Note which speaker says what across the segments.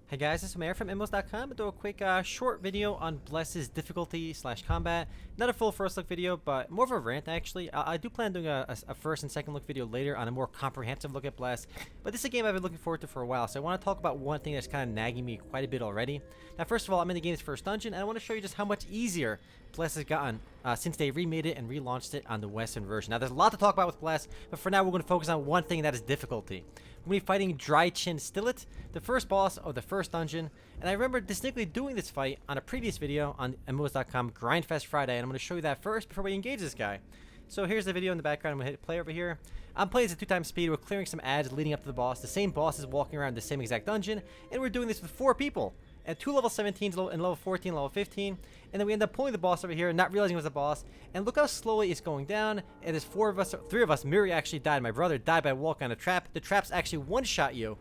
Speaker 1: Hey guys, this is Mayor from MMOs.com. I'll do a quick short video on Bless's difficulty / combat. Not a full first look video, but more of a rant actually. I do plan on doing a first and second look video later on a more comprehensive look at Bless. But this is a game I've been looking forward to for a while, so I want to talk about one thing that's kind of nagging me quite a bit already. Now first of all, I'm in the game's first dungeon, and I want to show you just how much easier Bless has gotten since they remade it and relaunched it on the Western version. Now there's a lot to talk about with Bless, but for now we're going to focus on one thing, and that is difficulty. We're going to be fighting Dry Chin Stillet, the first boss of the first dungeon, and I remember distinctly doing this fight on a previous video on MMOs.com Grindfest Friday, and I'm going to show you that first before we engage this guy. So here's the video in the background. I'm going to hit play over here. I'm playing at 2x speed. We're clearing some ads leading up to the boss. The same boss is walking around the same exact dungeon, and we're doing this with 4 people. And 2 level 17s and level 14, level 15. And then we end up pulling the boss over here, not realizing it was a boss. And look how slowly it's going down. And there's 3 of us. Miri actually died. My brother died by walking on a trap. The traps actually one-shot you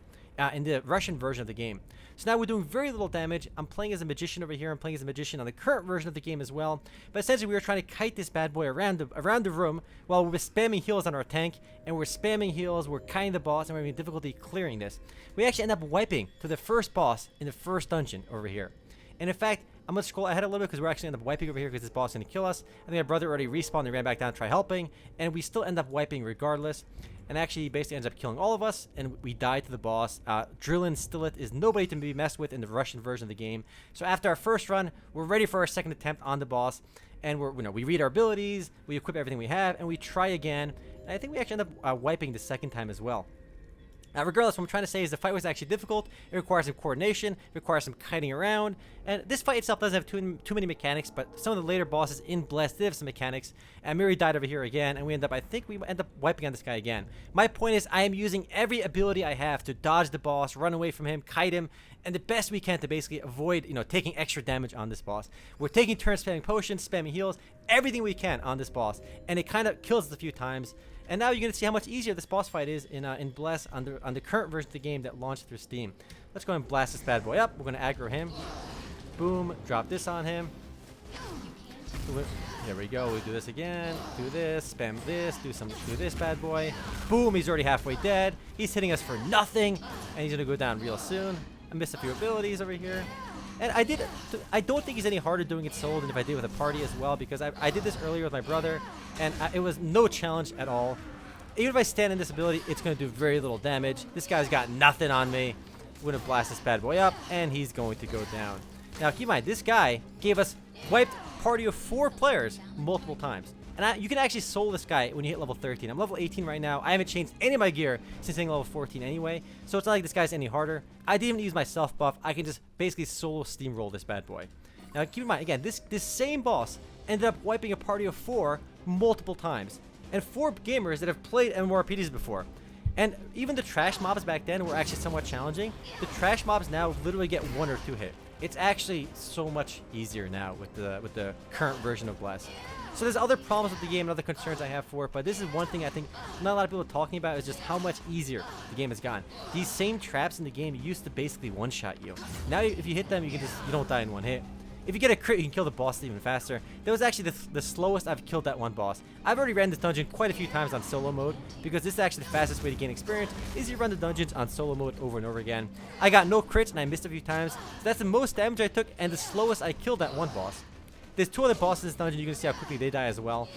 Speaker 1: in the Russian version of the game. So now we're doing very little damage. I'm playing as a magician over here. I'm playing as a magician on the current version of the game as well. But essentially, we were trying to kite this bad boy around the room while we were spamming heals on our tank. And we're spamming heals. We're kiting the boss, and we're having difficulty clearing this. We actually end up wiping to the first boss in the first dungeon over here. And in fact, I'm going to scroll ahead a little bit because we're actually end up wiping over here because this boss is going to kill us. I think my brother already respawned and ran back down to try helping. And we still end up wiping regardless. And actually, he basically ends up killing all of us. And we die to the boss. Drillin Stillet is nobody to be messed with in the Russian version of the game. So after our first run, we're ready for our second attempt on the boss. And we read our abilities, we equip everything we have, and we try again. And I think we actually end up wiping the second time as well. Regardless, what I'm trying to say is the fight was actually difficult. It requires some coordination, it requires some kiting around, and this fight itself doesn't have too many mechanics, but some of the later bosses in Bless did have some mechanics, and Miri died over here again, and I think we end up wiping on this guy again. My point is, I am using every ability I have to dodge the boss, run away from him, kite him, and the best we can to basically avoid, taking extra damage on this boss. We're taking turns spamming potions, spamming heals, everything we can on this boss, and it kind of kills us a few times. And now you're going to see how much easier this boss fight is in Bless on the current version of the game that launched through Steam. Let's go and blast this bad boy up. We're going to aggro him. Boom. Drop this on him. There we go. We do this again. Do this. Spam this. Do this bad boy. Boom. He's already halfway dead. He's hitting us for nothing. And he's going to go down real soon. I missed a few abilities over here. And I don't think he's any harder doing it solo than if I did with a party as well, because I did this earlier with my brother, and it was no challenge at all. Even if I stand in this ability, it's going to do very little damage. This guy's got nothing on me. We're going to blast this bad boy up, and he's going to go down. Now, keep in mind, this guy wiped a party of 4 players multiple times. And you can actually solo this guy when you hit level 13. I'm level 18 right now. I haven't changed any of my gear since hitting level 14 anyway. So it's not like this guy's any harder. I didn't even use my self buff. I can just basically solo steamroll this bad boy. Now keep in mind, again, this same boss ended up wiping a party of 4 multiple times. And 4 gamers that have played MMORPGs before. And even the trash mobs back then were actually somewhat challenging. The trash mobs now literally get 1 or 2 hit. It's actually so much easier now with the current version of Bless. So there's other problems with the game and other concerns I have for it, but this is one thing I think not a lot of people are talking about, is just how much easier the game has gotten. These same traps in the game used to basically one-shot you. Now if you hit them, you don't die in 1 hit. If you get a crit, you can kill the boss even faster. That was actually the slowest I've killed that one boss. I've already ran this dungeon quite a few times on solo mode, because this is actually the fastest way to gain experience, is you run the dungeons on solo mode over and over again. I got no crits and I missed a few times, so that's the most damage I took and the slowest I killed that one boss. There's 2 other bosses in this dungeon. You can see how quickly they die as well.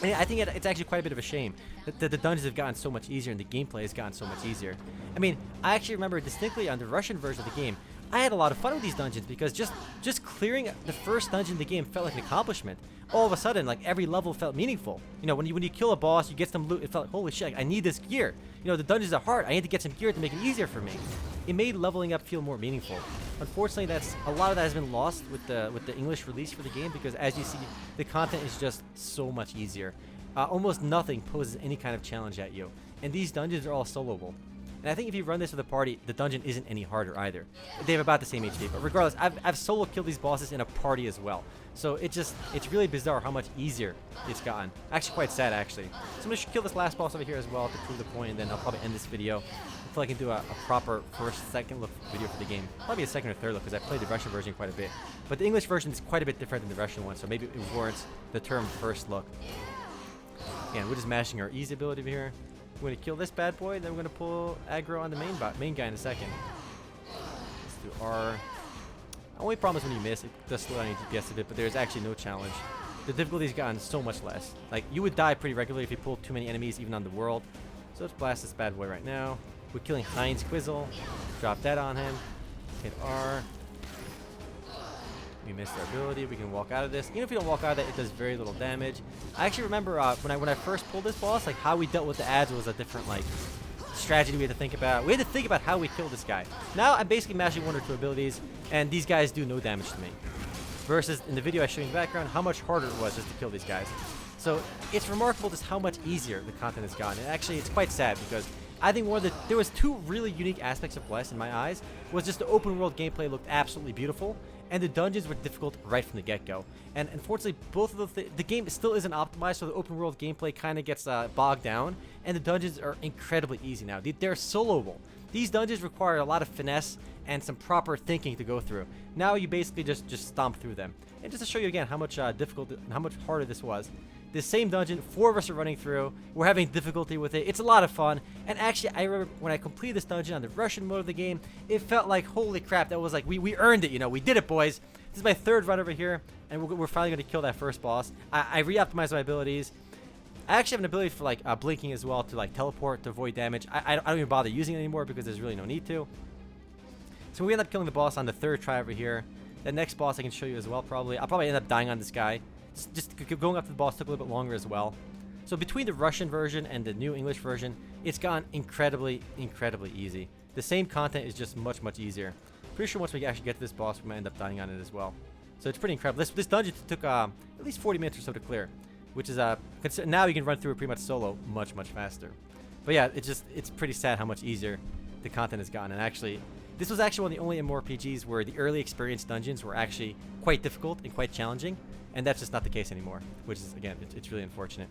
Speaker 1: And I think it's actually quite a bit of a shame that the dungeons have gotten so much easier and the gameplay has gotten so much easier. I mean, I actually remember distinctly on the Russian version of the game, I had a lot of fun with these dungeons because just clearing the first dungeon in the game felt like an accomplishment. All of a sudden, like, every level felt meaningful. When you kill a boss, you get some loot, it felt like, holy shit, I need this gear. The dungeons are hard. I need to get some gear to make it easier for me. It made leveling up feel more meaningful. Unfortunately, a lot of that has been lost with the English release for the game, because as you see, the content is just so much easier. Almost nothing poses any kind of challenge at you, and these dungeons are all soloable. And I think if you run this with a party, the dungeon isn't any harder either. They have about the same HP, but regardless, I've solo killed these bosses in a party as well. So it's really bizarre how much easier it's gotten. Actually quite sad, actually. So I'm going to kill this last boss over here as well to prove the point, and then I'll probably end this video until I can do a proper second look video for the game. Probably a second or third look, because I played the Russian version quite a bit. But the English version is quite a bit different than the Russian one, so maybe it warrants the term first look. Again, we're just mashing our easy ability over here. We're going to kill this bad boy, then we're going to pull aggro on the main guy in a second. Let's do R. Only problem is when you miss, it does slow down your DPS a bit, but there's actually no challenge. The difficulty's gotten so much less. Like, you would die pretty regularly if you pulled too many enemies, even on the world. So let's blast this bad boy right now. We're killing Heinz Quizzle. Drop that on him. Hit R. We missed our ability. We can walk out of this. Even if we don't walk out of it, it does very little damage. I actually remember when I first pulled this boss, like how we dealt with the ads was a different like strategy we had to think about. We had to think about how we kill this guy. Now I'm basically mashing 1 or 2 abilities, and these guys do no damage to me. Versus in the video I showed you in the background, how much harder it was just to kill these guys. So it's remarkable just how much easier the content has gotten. And actually, it's quite sad because I think there was 2 really unique aspects of Bless in my eyes. Was just the open world gameplay looked absolutely beautiful, and the dungeons were difficult right from the get-go. And unfortunately, both of the game still isn't optimized, so the open world gameplay kind of gets bogged down, and the dungeons are incredibly easy now. They're soloable. These dungeons require a lot of finesse and some proper thinking to go through. Now you basically just stomp through them. And just to show you again how much difficult and how much harder this was. This same dungeon, 4 of us are running through. We're having difficulty with it. It's a lot of fun. And actually, I remember when I completed this dungeon on the Russian mode of the game, it felt like, holy crap, that was like, we earned it, you know, we did it, boys. This is my 3rd run over here, and we're finally going to kill that first boss. I re-optimized my abilities. I actually have an ability for like blinking as well to like teleport to avoid damage. I don't even bother using it anymore because there's really no need to. So we end up killing the boss on the 3rd try over here. The next boss I can show you as well probably. I'll probably end up dying on this guy. Just going up to the boss took a little bit longer as well. So between the Russian version and the new English version, it's gone incredibly, incredibly easy. The same content is just much, much easier. Pretty sure once we actually get to this boss, we might end up dying on it as well. So it's pretty incredible. This dungeon took at least 40 minutes or so to clear, which is now you can run through it pretty much solo much, much faster. But yeah, it's pretty sad how much easier the content has gotten. And actually, this was actually one of the only MMORPGs where the early experience dungeons were actually quite difficult and quite challenging. And that's just not the case anymore, which is, again, it's really unfortunate.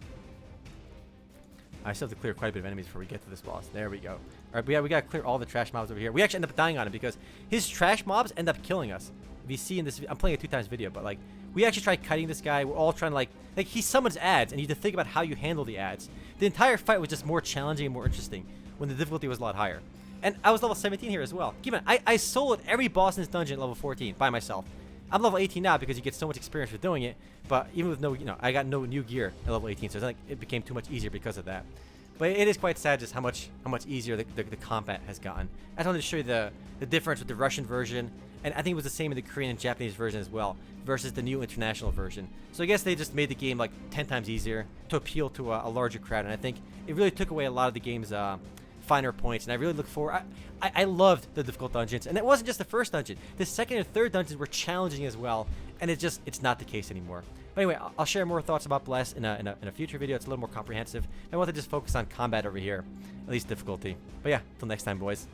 Speaker 1: I still have to clear quite a bit of enemies before we get to this boss. There we go. All right, but yeah, we got to clear all the trash mobs over here. We actually end up dying on him because his trash mobs end up killing us. If you see in this, I'm playing a 2 times video, but like, we actually tried kiting this guy. We're all trying to like he summons ads, and you have to think about how you handle the ads. The entire fight was just more challenging and more interesting when the difficulty was a lot higher. And I was level 17 here as well. Keep in mind, I soloed every boss in this dungeon at level 14 by myself. I'm level 18 now because you get so much experience with doing it, but even with no, I got no new gear at level 18, so it's like it became too much easier because of that. But it is quite sad just how much easier the combat has gotten. I just wanted to show you the difference with the Russian version, and I think it was the same in the Korean and Japanese version as well, versus the new international version. So I guess they just made the game like 10 times easier to appeal to a larger crowd, and I think it really took away a lot of the game's finer points, and I really look forward. I loved the difficult dungeons, and it wasn't just the first dungeon. The 2nd and 3rd dungeons were challenging as well, and it's not the case anymore. But anyway, I'll share more thoughts about Bless in a future video. It's a little more comprehensive. I want to just focus on combat over here, at least difficulty. But yeah, till next time, boys.